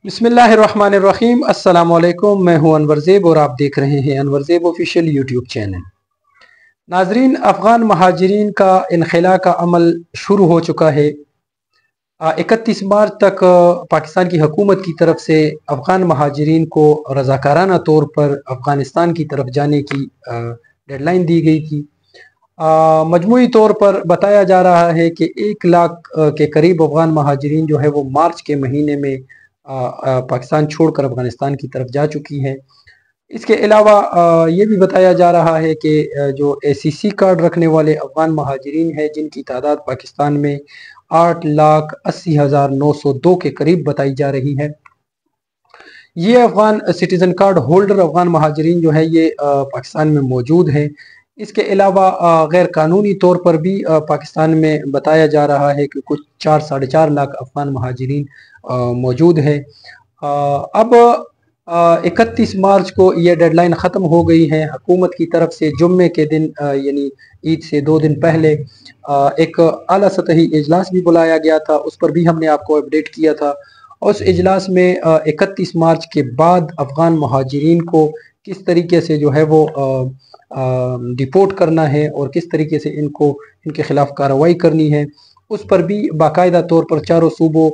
बिस्मिल्लाहिर्रहमानिर्रहीम। अस्सलाम वालेकुम। मैं हूं अनवर ज़ेब और आप देख रहे हैं अनवर ज़ेब ऑफिशियल यूट्यूब चैनल। नाजरीन, अफ़गान महाजिरीन का इनखला का अमल शुरू हो चुका है। 31 मार्च तक पाकिस्तान की हुकूमत की तरफ से अफ़गान महाजिरीन को रज़ाकाराना तौर पर अफ़गानिस्तान की तरफ जाने की डेडलाइन दी गई थी। मजमूई तौर पर बताया जा रहा है कि 1 लाख के करीब अफ़गान महाजिरीन जो है वो मार्च के महीने में पाकिस्तान छोड़कर अफ़गानिस्तान की तरफ जा चुकी है। इसके अलावा ये भी बताया जा रहा है कि जो ACC कार्ड रखने वाले अफ़गान महाजिरीन हैं जिनकी तादाद पाकिस्तान में 8,80,902 के करीब बताई जा रही है। ये Afghan citizen card holder Afghan महाजिरीन जो है ये पाकिस्तान में मौजूद हैं। इसके अलावा गैर कानूनी तौर पर भी पाकिस्तान में बताया जा रहा है कि कुछ 4 साढ़े 4 लाख अफ़गान महाजिरीन मौजूद है। अब 31 मार्च को यह डेडलाइन ख़त्म हो गई है। हुकूमत की तरफ से जुम्मे के दिन यानी ईद से 2 दिन पहले एक आला सतही इजलास भी बुलाया गया था, उस पर भी हमने आपको अपडेट किया था। उस इजलास में 31 मार्च के बाद अफ़गान महाजिरीन को किस तरीके से जो है वो डिपोर्ट करना है और किस तरीके से इनके खिलाफ कार्रवाई करनी है, उस पर भी बाकायदा तौर पर चारों सूबों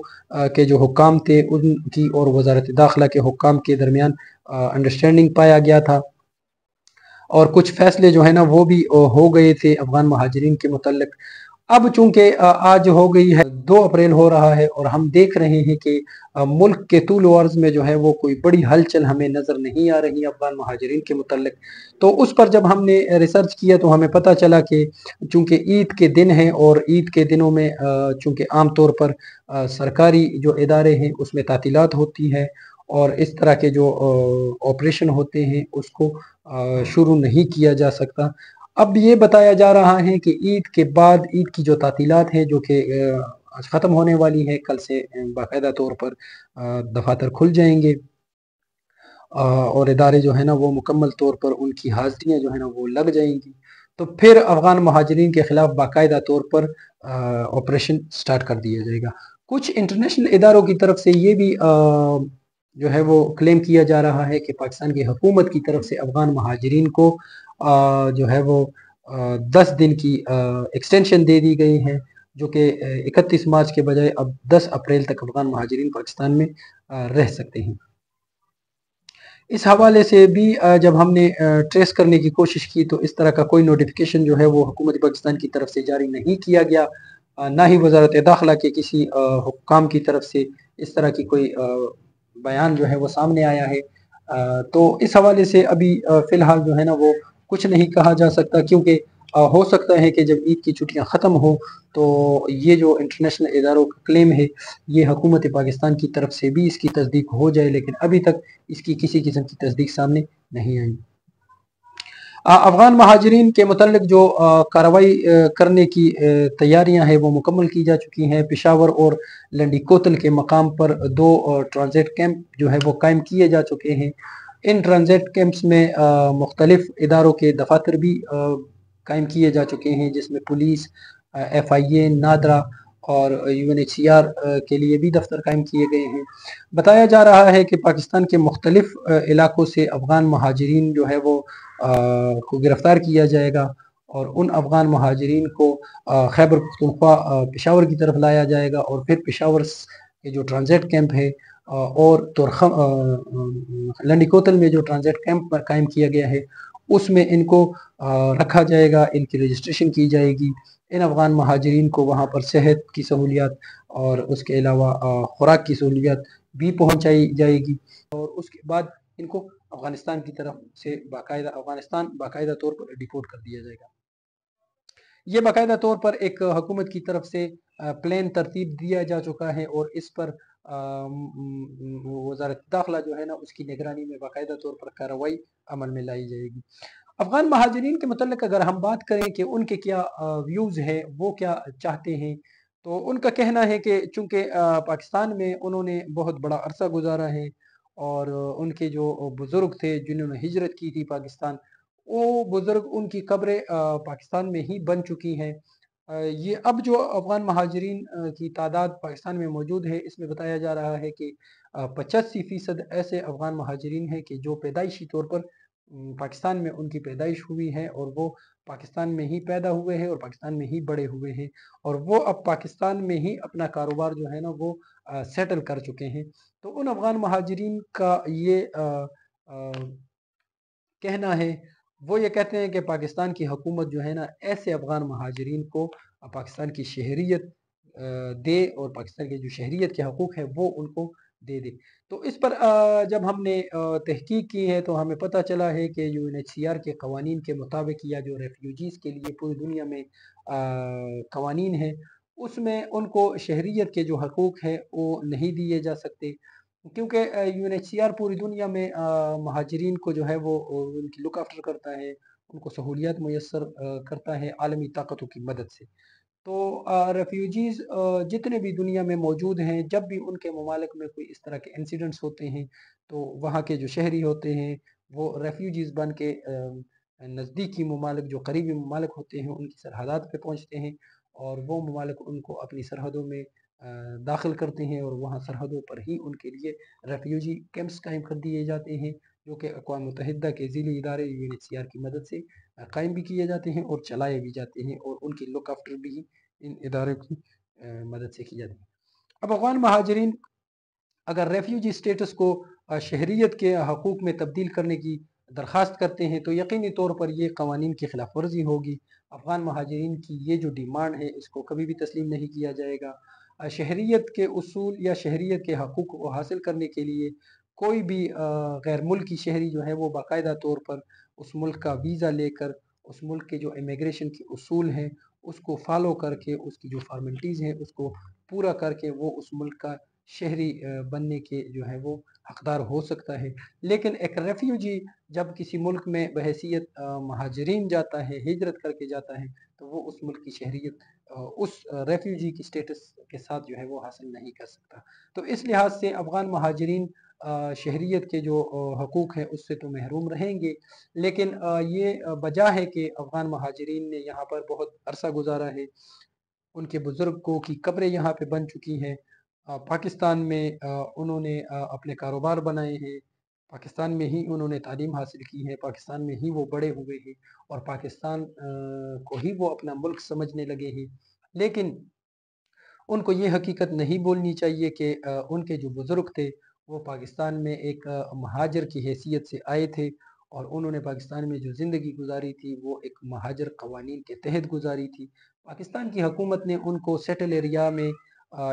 के जो हुक्काम थे उनकी और वजारत दाखिला के हुक्काम के दरमियान अंडरस्टैंडिंग पाया गया था और कुछ फैसले जो है ना वो भी हो गए थे अफ़गान महाजिरीन के मुतल्लिक। अब चूंकि आज हो गई है 2 अप्रैल हो रहा है और हम देख रहे हैं कि मुल्क के तूल व अर्ज़ में जो है वो कोई बड़ी हलचल हमें नज़र नहीं आ रही अफ़गान महाजिरीन के मुतल्लिक। तो उस पर जब हमने रिसर्च किया तो हमें पता चला कि चूंकि ईद के दिन हैं और ईद के दिनों में चूंकि आम तौर पर सरकारी जो इदारे हैं उसमें तातीलात होती है और इस तरह के जो ऑपरेशन होते हैं उसको शुरू नहीं किया जा सकता। अब ये बताया जा रहा है कि ईद के बाद ईद की जो तातीलात हैं जो कि आज ख़त्म होने वाली है, कल से बाकायदा तौर पर दफातर खुल जाएंगे और इदारे जो है ना वो मुकम्मल तौर पर उनकी हाजिरियाँ जो है ना वो लग जाएंगी। तो फिर अफ़गान महाजिरीन के ख़िलाफ़ बाकायदा तौर पर ऑपरेशन स्टार्ट कर दिया जाएगा। कुछ इंटरनेशनल इदारों की तरफ से ये भी जो है वो क्लेम किया जा रहा है कि पाकिस्तान की हुकूमत की तरफ से अफ़गान महाजिरीन को जो है वो 10 दिन की एक्सटेंशन दे दी गई है, जो कि 31 मार्च के बजाय अब 10 अप्रैल तक अफ़गान महाजिरीन पाकिस्तान में रह सकते हैं। इस हवाले से भी जब हमने ट्रेस करने की कोशिश की तो इस तरह का कोई नोटिफिकेशन जो है वो हुकूमत पाकिस्तान की तरफ से जारी नहीं किया गया, ना ही वजारत दाखिला के किसी हुक्काम की तरफ से इस तरह की कोई बयान जो है वो सामने आया है। तो इस हवाले से अभी फ़िलहाल जो है ना वो कुछ नहीं कहा जा सकता, क्योंकि हो सकता है कि जब ईद की छुट्टियां ख़त्म हो तो ये जो इंटरनेशनल इदारों का क्लेम है ये हुकूमत पाकिस्तान की तरफ से भी इसकी तस्दीक हो जाए, लेकिन अभी तक इसकी किसी किस्म की तस्दीक सामने नहीं आई। अफ़गान महाजिरीन के मुतल्लिक जो कार्रवाई करने की तैयारियां हैं वो मुकम्मल की जा चुकी हैं। पेशावर और लंडी कोतल के मकाम पर 2 ट्रांजिट कैंप जो है वो कायम किए जा चुके हैं। इन ट्रांजिट कैंप्स में मुख्तलिफ इदारों के दफातर भी कायम किए जा चुके हैं, जिसमें पुलिस, FIA, नादरा और UNHCR के लिए भी दफ्तर कायम किए गए हैं। बताया जा रहा है कि पाकिस्तान के मुख्तलिफ इलाकों से अफ़गान महाजिरीन जो है वो को गिरफ्तार किया जाएगा और उन अफ़गान महाजिरीन को खैबर पख्तूनख्वा पेशावर की तरफ लाया जाएगा और फिर पेशावर के जो ट्रांजिट कैंप है और लंडी कोतल में जो ट्रांजिट कैंप कायम किया गया है उसमें इनको रखा जाएगा, इनकी रजिस्ट्रेशन की जाएगी। इन अफ़गान महाजिरीन को वहाँ पर सेहत की सहूलियात और उसके अलावा खुराक की सहूलियात भी पहुँचाई जाएगी और उसके बाद इनको अफ़गानिस्तान की तरफ से अफ़गानिस्तान बाकायदा तौर पर डिपोर्ट कर दिया जाएगा। ये बाकायदा तौर पर एक हुकूमत की तरफ से प्लान तरतीब दिया जा चुका है और इस पर वजारत दाखिला जो है ना उसकी निगरानी में बाकायदा तौर पर कार्रवाई अमल में लाई जाएगी। अफ़गान महाजिरीन के मुतल्लिक अगर हम बात करें कि उनके क्या व्यूज़ हैं, वो क्या चाहते हैं, तो उनका कहना है कि चूँकि पाकिस्तान में उन्होंने बहुत बड़ा अरसा गुजारा है और उनके जो बुज़ुर्ग थे जिन्होंने हिजरत की थी पाकिस्तान, वो बुज़ुर्ग उनकी कब्रें पाकिस्तान में ही बन चुकी हैं। ये अब जो अफ़गान महाजिरीन की तादाद पाकिस्तान में मौजूद है इसमें बताया जा रहा है कि 85% ایسے افغان مہاجرین ہیں کہ جو پیدائشی طور پر پاکستان میں ان کی پیدائش ہوئی ہے اور وہ پاکستان میں ہی پیدا ہوئے ہیں اور پاکستان میں ہی بڑے ہوئے ہیں، اور وہ اب پاکستان میں ہی اپنا کاروبار جو ہے نا وہ سیٹل کر چکے ہیں۔ تو ان افغان مہاجرین کا یہ کہنا ہے، وہ یہ کہتے ہیں کہ پاکستان کی حکومت جو ہے نا ایسے افغان مہاجرین کو پاکستان کی شہریت دے، اور پاکستان کے جو شہریت کے حقوق ہے وہ ان کو دے دے۔ تو اس پر جب ہم نے تحقیق کی ہے تو ہمیں پتہ چلا ہے کہ UNHCR کے قوانین کے مطابق، یا جو ریفیوجیز کے لیے پوری دنیا میں قوانین ہیں، اس میں ان کو شہریت کے جو حقوق ہیں وہ نہیں دیے جا سکتے، کیونکہ UNHCR پوری دنیا میں مہاجرین کو جو ہے وہ ان کی لک آفٹر کرتا ہے، ان کو سہولیات میسر کرتا ہے عالمی طاقتوں کی مدد سے۔ تو ریفیوجیز جتنے بھی دنیا میں موجود ہیں، جب بھی ان کے ممالک میں کوئی اس طرح کے انسیڈنٹس ہوتے ہیں تو وہاں کے جو شہری ہوتے ہیں وہ ریفیوجیز بن کے نزدیکی ممالک، جو قریبی ممالک ہوتے ہیں، ان کی سرحدات پہ پہنچتے ہیں، اور وہ ممالک ان کو اپنی سرحدوں میں داخل کرتے ہیں، اور وہاں سرحدوں پر ہی ان کے لیے ریفیوجی کیمپس قائم کر دیے جاتے ہیں، جو کہ اقوام متحدہ کے ذیلی ادارے UNHCR کی مدد سے قائم بھی کیے جاتے ہیں اور چلائے بھی جاتے ہیں، اور ان کی لک آفٹر بھی ان اداروں کی مدد سے کی جاتی ہے۔ اب افغان مہاجرین اگر ریفیوجی سٹیٹس کو شہریت کے حقوق میں تبدیل کرنے کی درخواست کرتے ہیں تو یقینی طور پر یہ قوانین کی خلاف ورزی ہوگی۔ افغان مہاجرین کی یہ جو ڈیمانڈ ہے اس کو کبھی بھی تسلیم نہیں کیا جائے گا۔ شہریت کے اصول یا شہریت کے حقوق کو حاصل کرنے کے لیے کوئی بھی غیر ملکی شہری جو ہے وہ باقاعدہ طور پر اس ملک کا ویزا لے کر، اس ملک کے جو امیگریشن کے اصول ہیں اس کو فالو کر کے، اس کی جو فارمیلٹیز ہیں اس کو پورا کر کے وہ اس ملک کا شہری بننے کے جو ہے وہ حقدار ہو سکتا ہے۔ لیکن ایک ریفیوجی جب کسی ملک میں بحیثیت مہاجرین جاتا ہے، ہجرت کر کے جاتا ہے، تو وہ اس ملک کی شہریت اس ریفیوجی کی سٹیٹس کے ساتھ جو ہے وہ حاصل نہیں کر سکتا۔ تو اس لحاظ سے افغان مہاجرین شہریت کے جو حقوق ہیں اس سے تو محروم رہیں گے، لیکن یہ وجہ ہے کہ افغان مہاجرین نے یہاں پر بہت عرصہ گزارا ہے، ان کے بزرگوں کی قبریں یہاں پہ بن چکی ہیں، پاکستان میں انہوں نے اپنے کاروبار بنائے ہیں، پاکستان میں ہی انہوں نے تعلیم حاصل کی ہے، پاکستان میں ہی وہ بڑے ہوئے ہیں، اور پاکستان کو ہی وہ اپنا ملک سمجھنے لگے ہیں۔ لیکن ان کو یہ حقیقت نہیں بولنی چاہیے کہ ان کے جو بزرگ تھے وہ پاکستان میں ایک مہاجر کی حیثیت سے آئے تھے، اور انہوں نے پاکستان میں جو زندگی گزاری تھی وہ ایک مہاجر قوانین کے تحت گزاری تھی۔ پاکستان کی حکومت نے ان کو سیٹل ایریا میں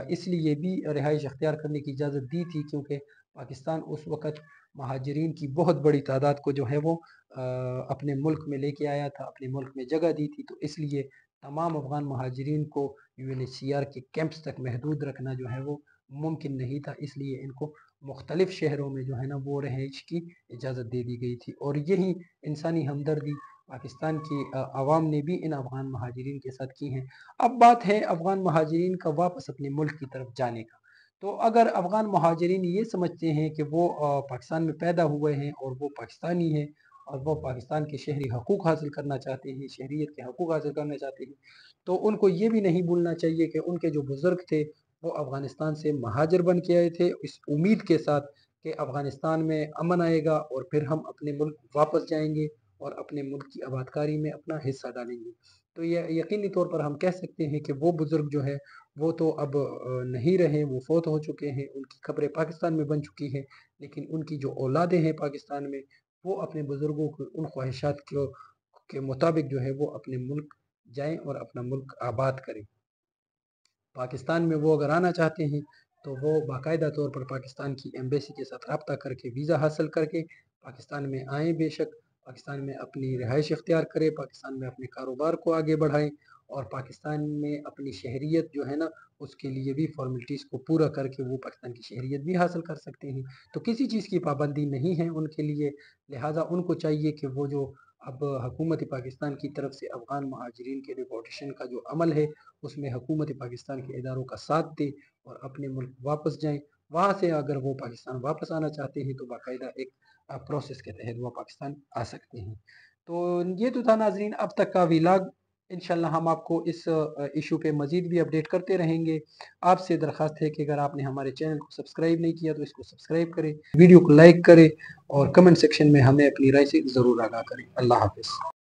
اس لیے بھی رہائش اختیار کرنے کی اجازت دی تھی کیونکہ پاکستان اس وقت مہاجرین کی بہت بڑی تعداد کو جو ہے وہ اپنے ملک میں لے کے آیا تھا، اپنے ملک میں جگہ دی تھی، تو اس لیے تمام افغان مہاجرین کو UNHCR کے کیمپس تک محدود رکھنا جو ہے وہ ممکن نہیں تھا، اس لیے ان کو مختلف شہروں میں جو ہے نا وہ رہائش کی اجازت دے دی گئی تھی، اور یہی انسانی ہمدردی پاکستان کی عوام نے بھی ان افغان مہاجرین کے ساتھ کی ہیں۔ اب بات ہے افغان مہاجرین کا واپس اپنے ملک کی طرف جانے کا۔ تو اگر افغان مہاجرین یہ سمجھتے ہیں کہ وہ پاکستان میں پیدا ہوئے ہیں اور وہ پاکستانی ہیں اور وہ پاکستان کے شہری حقوق حاصل کرنا چاہتے ہیں، شہریت کے حقوق حاصل کرنا چاہتے ہیں، تو ان کو یہ بھی نہیں بھولنا چاہیے کہ ان کے جو بزرگ تھے وہ افغانستان سے مہاجر بن کے آئے تھے اس امید کے ساتھ کہ افغانستان میں امن آئے گا اور پھر ہم اپنے ملک واپس جائیں گے اور اپنے ملک کی آبادکاری میں اپنا حصہ ڈالیں گے۔ تو یہ یقینی طور پر ہم کہہ سکتے ہیں کہ وہ بزرگ جو ہے وہ تو اب نہیں رہے، وہ فوت ہو چکے ہیں، ان کی قبریں پاکستان میں بن چکی ہیں، لیکن ان کی جو اولادیں ہیں پاکستان میں وہ اپنے بزرگوں کو ان خواہشات کے مطابق جو ہے وہ اپنے ملک جائیں اور اپنا ملک آباد کریں۔ پاکستان میں وہ اگر آنا چاہتے ہیں تو وہ باقاعدہ طور پر پاکستان کی ایمبیسی کے ساتھ رابطہ کر کے ویزا حاصل کر کے پاکستان میں آئیں، بے شک پاکستان میں اپنی رہائش اختیار کریں، پاکستان میں اپنے کاروبار کو آگے بڑھائیں، اور پاکستان میں اپنی شہریت جو ہے نا اس کے لیے بھی فارمیلٹیز کو پورا کر کے وہ پاکستان کی شہریت بھی حاصل کر سکتے ہیں۔ تو کسی چیز کی پابندی نہیں ہے ان کے لیے، لہٰذا ان کو چاہیے کہ وہ جو اب حکومت پاکستان کی طرف سے افغان مہاجرین کے ڈیپورٹیشن کا جو عمل ہے اس میں حکومت پاکستان کے اداروں کا ساتھ دے اور اپنے ملک واپس جائیں۔ وہاں سے اگر وہ پاکستان واپس آنا چاہتے ہیں تو باقاعدہ ایک پروسیس کے تحت وہ پاکستان آ سکتے ہیں۔ تو یہ تو تھا ناظرین اب تک کا ویلاگ۔ इंशाल्लाह हम आपको इस इशू पे मज़ीद भी अपडेट करते रहेंगे। आपसे दरख्वास्त है कि अगर आपने हमारे चैनल को सब्सक्राइब नहीं किया तो इसको सब्सक्राइब करें, वीडियो को लाइक करें और कमेंट सेक्शन में हमें अपनी राय से ज़रूर आगाह करें। अल्लाह हाफ़िज़।